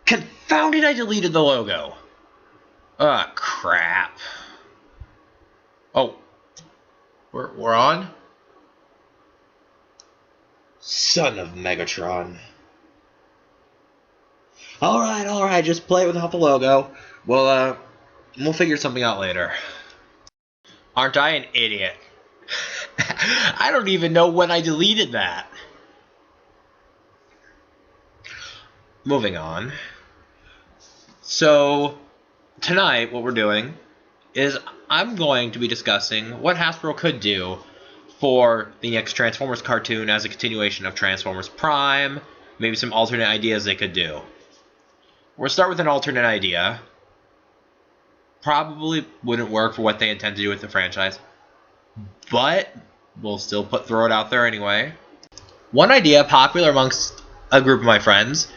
Confound it, I deleted the logo. Ah, crap. Oh. We're on? Son of Megatron. Alright, just play without the logo. We'll figure something out later. Aren't I an idiot? I don't even know when I deleted that. Moving on. So, tonight, what we're doing is I'm going to be discussing what Hasbro could do for the next Transformers cartoon as a continuation of Transformers Prime, maybe some alternate ideas they could do. We'll start with an alternate idea. Probably wouldn't work for what they intend to do with the franchise, but we'll still throw it out there anyway. One idea popular amongst a group of my friends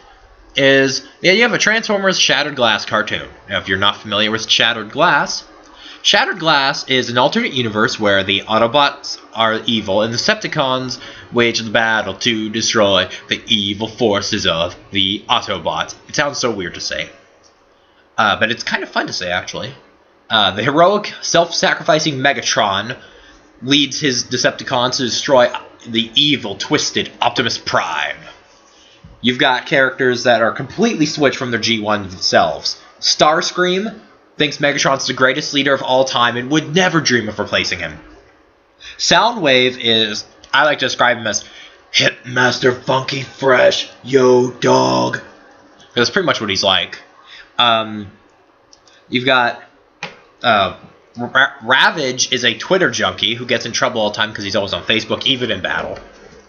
is the idea of a Transformers Shattered Glass cartoon. Now, if you're not familiar with Shattered Glass is an alternate universe where the Autobots are evil and the Decepticons wage the battle to destroy the evil forces of the Autobots. It sounds so weird to say, but it's kind of fun to say, actually. The heroic, self-sacrificing Megatron leads his Decepticons to destroy the evil, twisted Optimus Prime. You've got characters that are completely switched from their G1 themselves. Starscream thinks Megatron's the greatest leader of all time and would never dream of replacing him. Soundwave is, I like to describe him as Hitmaster Funky Fresh, yo dog. That's pretty much what he's like. You've got Ravage is a Twitter junkie who gets in trouble all the time because he's always on Facebook, even in battle.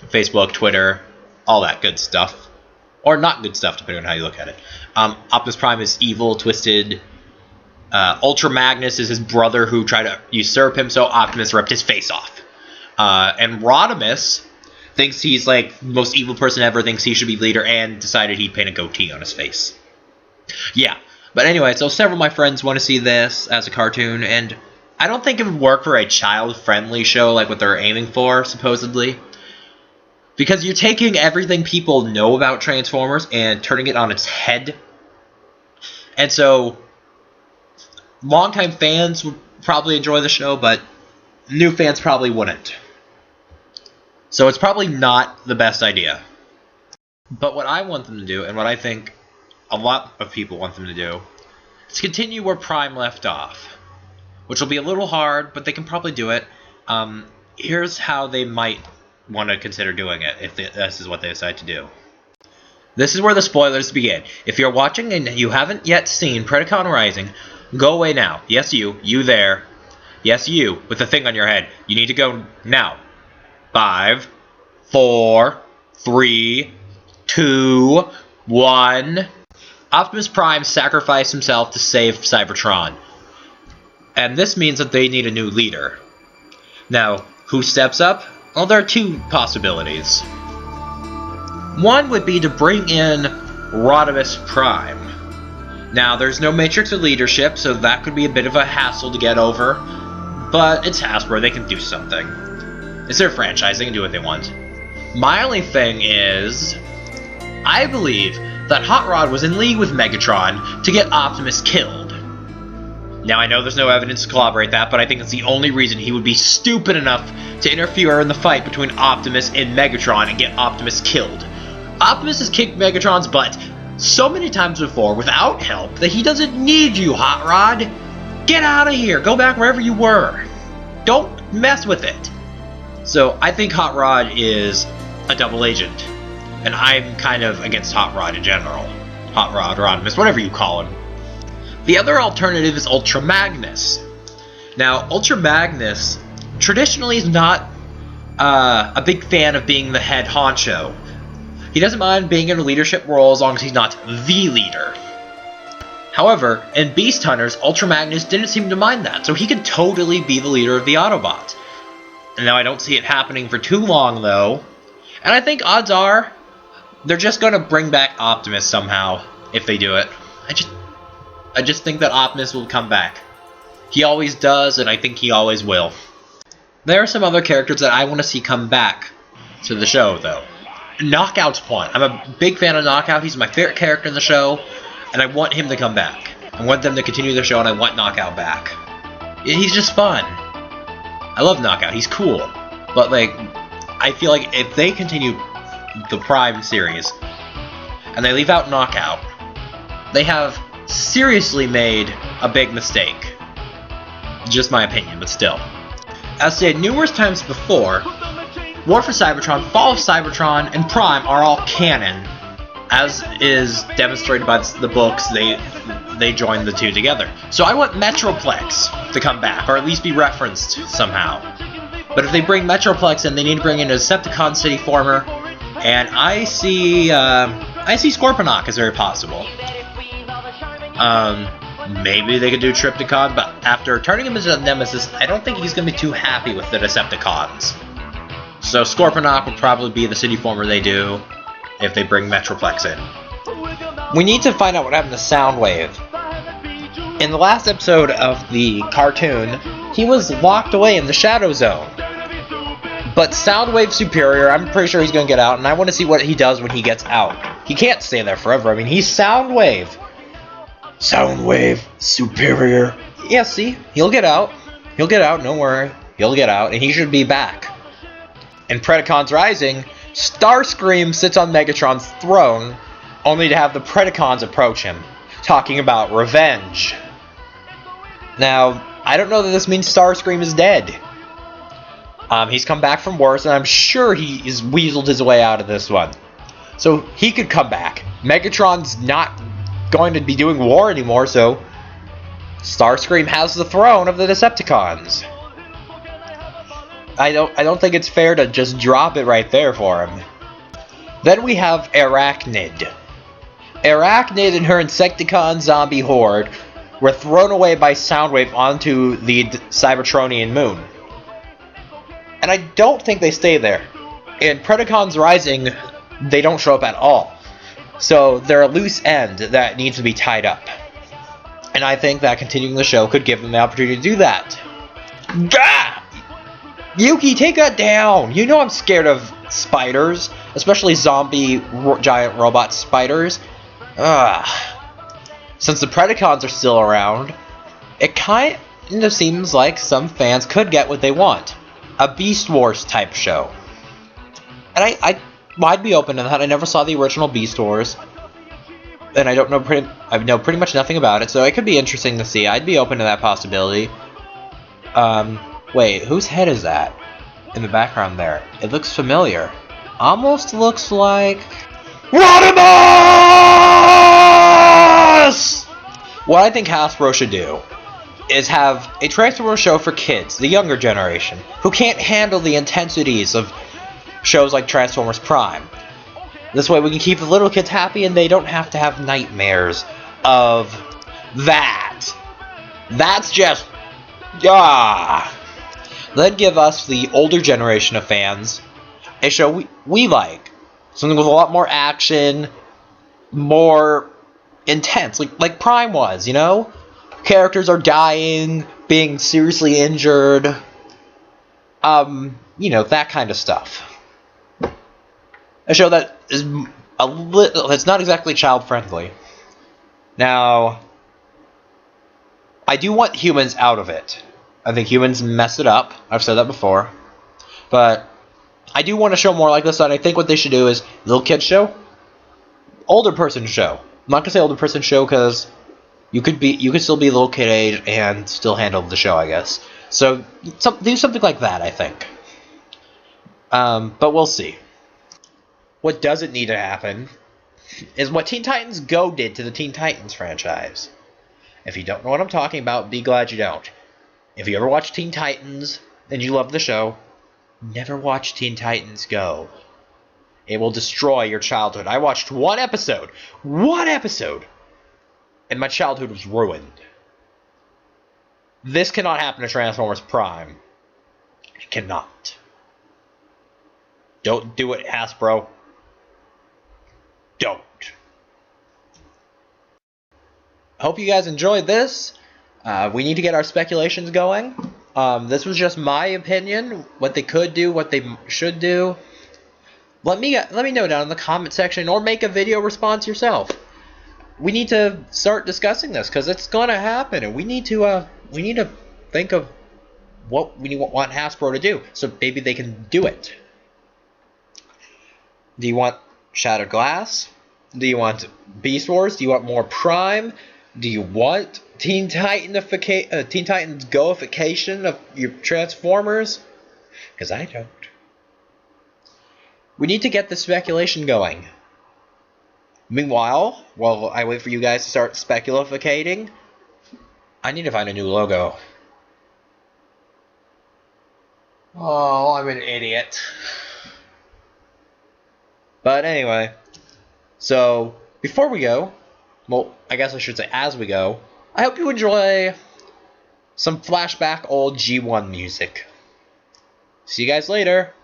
Facebook, Twitter, all that good stuff. Or not good stuff, depending on how you look at it. Optimus Prime is evil, twisted. Ultra Magnus is his brother who tried to usurp him, so Optimus ripped his face off. And Rodimus thinks he's like the most evil person ever, thinks he should be leader, and decided he'd paint a goatee on his face. Yeah, but anyway, so several of my friends want to see this as a cartoon, and I don't think it would work for a child-friendly show like what they're aiming for, supposedly. Because you're taking everything people know about Transformers and turning it on its head. And so, longtime fans would probably enjoy the show, but new fans probably wouldn't. So it's probably not the best idea. But what I want them to do, and what I think a lot of people want them to do, is continue where Prime left off. Which will be a little hard, but they can probably do it. Here's how they might want to consider doing it, if this is what they decide to do. This is where the spoilers begin. If you're watching and you haven't yet seen Predacon Rising, go away now. Yes, you there. Yes, you, with the thing on your head. You need to go now. 5, 4, 3, 2, 1. Optimus Prime sacrificed himself to save Cybertron. And this means that they need a new leader. Now, who steps up? Well, there are two possibilities. One would be to bring in Rodimus Prime. Now, there's no matrix of leadership, so that could be a bit of a hassle to get over. But it's Hasbro, they can do something. It's their franchise, they can do what they want. My only thing is, I believe that Hot Rod was in league with Megatron to get Optimus killed. Now, I know there's no evidence to corroborate that, but I think it's the only reason he would be stupid enough to interfere in the fight between Optimus and Megatron and get Optimus killed. Optimus has kicked Megatron's butt so many times before without help that he doesn't need you, Hot Rod. Get out of here. Go back wherever you were. Don't mess with it. So, I think Hot Rod is a double agent. And I'm kind of against Hot Rod in general. Hot Rod or Optimus, whatever you call him. The other alternative is Ultra Magnus. Now, Ultra Magnus traditionally is not a big fan of being the head honcho. He doesn't mind being in a leadership role as long as he's not the leader. However, in Beast Hunters, Ultra Magnus didn't seem to mind that, so he could totally be the leader of the Autobots. And now I don't see it happening for too long, though. And I think odds are, they're just going to bring back Optimus somehow, if they do it. I just think that Optimus will come back. He always does, and I think he always will. There are some other characters that I want to see come back to the show, though. Knockout's one. I'm a big fan of Knockout. He's my favorite character in the show. And I want him to come back. I want them to continue the show, and I want Knockout back. He's just fun. I love Knockout. He's cool. But, like, I feel like if they continue the Prime series, and they leave out Knockout, they have seriously made a big mistake. Just my opinion, but still. As stated numerous times before, War for Cybertron, Fall of Cybertron, and Prime are all canon, as is demonstrated by the books. They joined the two together. So I want Metroplex to come back, or at least be referenced somehow. But if they bring Metroplex in, they need to bring in a Decepticon City Former, and I see Scorponok as very possible. Maybe they could do Tripticon, but after turning him into a Nemesis, I don't think he's going to be too happy with the Decepticons. So Scorponok will probably be the City Former they do if they bring Metroplex in. We need to find out what happened to Soundwave. In the last episode of the cartoon, he was locked away in the Shadow Zone. But Soundwave Superior, I'm pretty sure he's going to get out, and I want to see what he does when he gets out. He can't stay there forever. I mean, he's Soundwave. Soundwave Superior. Yeah, see? He'll get out. He'll get out, don't worry. He'll get out, and he should be back. In Predacons Rising, Starscream sits on Megatron's throne, only to have the Predacons approach him, talking about revenge. Now, I don't know that this means Starscream is dead. He's come back from worse, and I'm sure he is weaseled his way out of this one. So, he could come back. Megatron's not going to be doing war anymore, so Starscream has the throne of the Decepticons. I don't think it's fair to just drop it right there for him. Then we have Arachnid. Arachnid and her Insecticon zombie horde were thrown away by Soundwave onto the Cybertronian moon. And I don't think they stay there. In Predacons Rising, they don't show up at all. So they're a loose end that needs to be tied up. And I think that continuing the show could give them the opportunity to do that. Gah! Yuki, take that down! You know I'm scared of spiders, especially zombie giant robot spiders. Since the Predacons are still around, it kind of seems like some fans could get what they want. A Beast Wars type show. And I'd be open to that. I never saw the original Beast Wars, and I know pretty much nothing about it, so it could be interesting to see. I'd be open to that possibility. Wait, whose head is that in the background there? It looks familiar. Almost looks like Rodimus! What I think Hasbro should do is have a Transformers show for kids, the younger generation, who can't handle the intensities of shows like Transformers Prime. This way we can keep the little kids happy and they don't have to have nightmares of that. That's just... Then give us, the older generation of fans, a show we like. Something with a lot more action, more intense, like Prime was, you know? Characters are dying, being seriously injured, you know, that kind of stuff. A show that is that's not exactly child-friendly. Now, I do want humans out of it. I think humans mess it up. I've said that before. But I do want a show more like this, and I think what they should do is little kid show, older person show. I'm not gonna say older person show because you could still be a little kid age and still handle the show, I guess. So do something like that, I think. But we'll see. What doesn't need to happen is what Teen Titans Go did to the Teen Titans franchise. If you don't know what I'm talking about, be glad you don't. If you ever watch Teen Titans and you love the show, never watch Teen Titans Go. It will destroy your childhood. I watched one episode, and my childhood was ruined. This cannot happen to Transformers Prime. It cannot. Don't do it, Hasbro. Don't. I hope you guys enjoyed this. We need to get our speculations going. This was just my opinion, what they could do, what they should do. Let me know down in the comment section, or make a video response yourself. we need to start discussing this because it's gonna happen, and we need to think of what we want Hasbro to do, so maybe they can do it. Do you want Shattered Glass? Do you want Beast Wars? Do you want more Prime? Do you want Teen Titans Goification of your Transformers? Because I don't. We need to get the speculation going. Meanwhile, while I wait for you guys to start speculating, I need to find a new logo. Oh, I'm an idiot. But anyway, so before we go, well, I guess I should say as we go, I hope you enjoy some flashback old G1 music. See you guys later.